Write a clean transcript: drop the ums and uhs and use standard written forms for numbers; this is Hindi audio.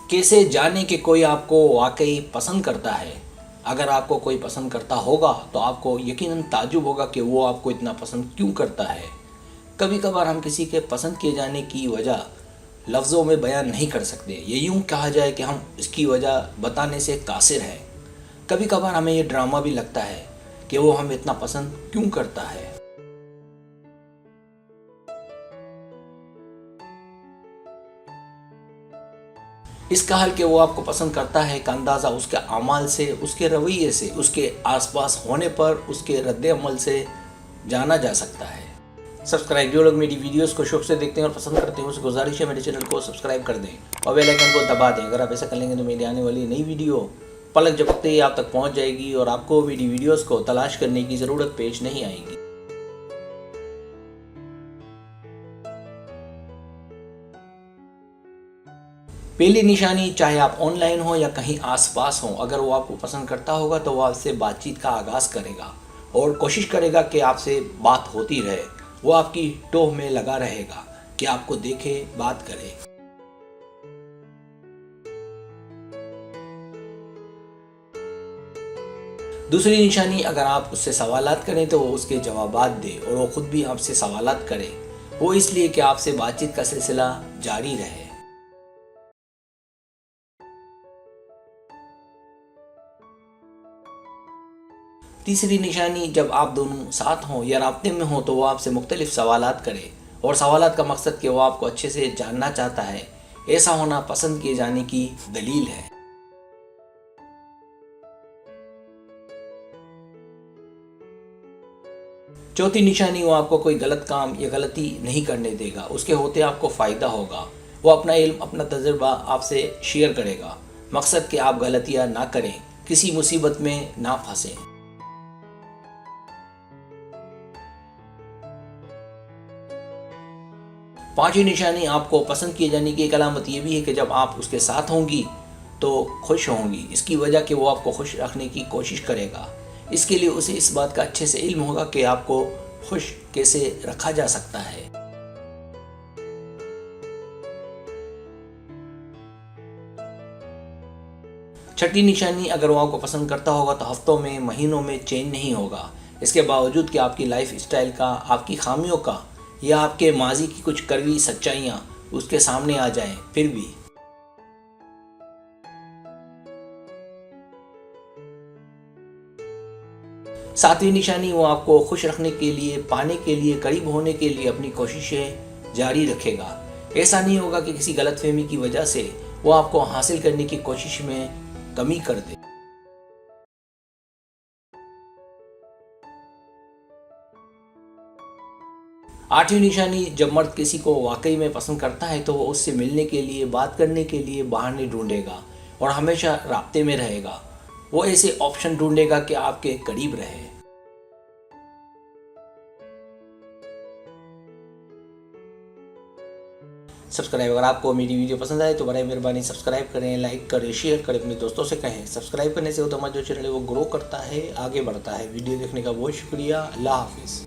कैसे जाने कि कोई आपको वाकई पसंद करता है। अगर आपको कोई पसंद करता होगा तो आपको यकीनन ताज्जुब होगा कि वो आपको इतना पसंद क्यों करता है। कभी कभार हम किसी के पसंद किए जाने की वजह लफ्ज़ों में बयान नहीं कर सकते। ये यूँ कहा जाए कि हम इसकी वजह बताने से कासिर हैं। कभी कभार हमें ये ड्रामा भी लगता है कि वो हमें इतना पसंद क्यों करता है। इसका हल कि वो आपको पसंद करता है का अंदाज़ा उसके अमाल से, उसके रवैये से, उसके आसपास होने पर उसके रद्द-ए-अमल से जाना जा सकता है। सब्सक्राइब, जो लोग मेरी वीडियोस को शौक से देखते हैं और पसंद करते हैं उसे गुजारिश है मेरे चैनल को सब्सक्राइब कर दें और बेल आइकन को दबा दें। अगर आप ऐसा कर लेंगे तो मेरी आने वाली नई वीडियो पलक झपकते ही आप तक पहुंच जाएगी और आपको मेरी वीडियोस को तलाश करने की ज़रूरत पेश नहीं आएगी। पहली निशानी, चाहे आप ऑनलाइन हो या कहीं आसपास हो, अगर वो आपको पसंद करता होगा तो वो आपसे बातचीत का आगाज़ करेगा और कोशिश करेगा कि आपसे बात होती रहे। वो आपकी टोह में लगा रहेगा कि आपको देखे, बात करे। दूसरी निशानी, अगर आप उससे सवालात करें तो वो उसके जवाबात दे और वो खुद भी आपसे सवालात करे। वो इसलिए कि आपसे बातचीत का सिलसिला जारी रहे। तीसरी निशानी, जब आप दोनों साथ हों या राब्ते में हों तो वो आपसे मुख्तलिफ सवालात करे और सवालात का मकसद कि वो आपको अच्छे से जानना चाहता है। ऐसा होना पसंद किए जाने की दलील है। चौथी निशानी, वो आपको कोई गलत काम या गलती नहीं करने देगा। उसके होते आपको फ़ायदा होगा। वो अपना इल्म, अपना तजुर्बा आपसे शेयर करेगा। मकसद कि आप गलतियाँ ना करें, किसी मुसीबत में ना फंसें। पांचवी निशानी, आपको पसंद किए जाने की एक अलामत ये भी है कि जब आप उसके साथ होंगी तो खुश होंगी। इसकी वजह कि वो आपको खुश रखने की कोशिश करेगा। इसके लिए उसे इस बात का अच्छे से इल्म होगा कि आपको खुश कैसे रखा जा सकता है। छठी निशानी, अगर वो आपको पसंद करता होगा तो हफ्तों में, महीनों में चेंज नहीं होगा। इसके बावजूद कि आपकी लाइफ स्टाइल का, आपकी खामियों का या आपके माजी की कुछ कड़वी सच्चाइयाँ उसके सामने आ जाएं, फिर भी। सातवीं निशानी, वो आपको खुश रखने के लिए, पाने के लिए, करीब होने के लिए अपनी कोशिशें जारी रखेगा। ऐसा नहीं होगा कि किसी गलतफहमी की वजह से वो आपको हासिल करने की कोशिश में कमी कर दे। आठवीं निशानी, जब मर्द किसी को वाकई में पसंद करता है तो वो उससे मिलने के लिए, बात करने के लिए बहाने ढूंढेगा और हमेशा राब्ते में रहेगा। वो ऐसे ऑप्शन ढूंढेगा कि आपके करीब रहे। सब्सक्राइब, अगर आपको मेरी वीडियो पसंद आए तो बड़ी मेहरबानी सब्सक्राइब करें, लाइक करें, शेयर करें, अपने दोस्तों से कहें। सब्सक्राइब करने से वो हमारा जो चैनल है वो ग्रो करता है, आगे बढ़ता है। वीडियो देखने का बहुत शुक्रिया। अल्लाह हाफिज़।